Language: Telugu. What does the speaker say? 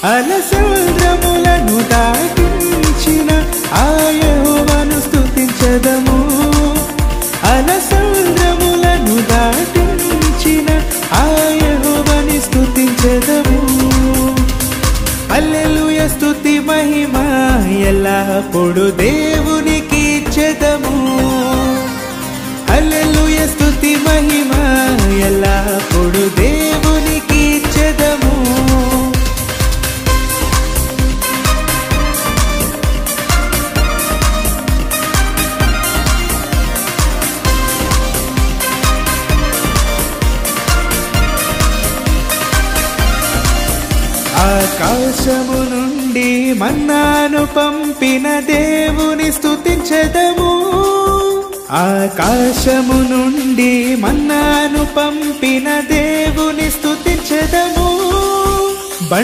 అలసంద్రములను దాటించిన ఆ యెహోవాను స్తుతించెదము. అలసంద్రములను దాటించిన ఆ యెహోవాని స్తుతించెదము. హల్లెలూయా స్తుతి మహిమ ఎల్లప్పుడు దేవునికి ఇచ్చెదము. హల్లెలూయా స్తుతి మహిమ ఎల్లప్పుడు దేవునికి ఇచ్చెదము. ఆకాశము నుండి మన్నాను పంపిన దేవుని స్తుతించెదము. ఆకాశము నుండి మన్నాను పంపిన దేవుని స్తుతించెదము.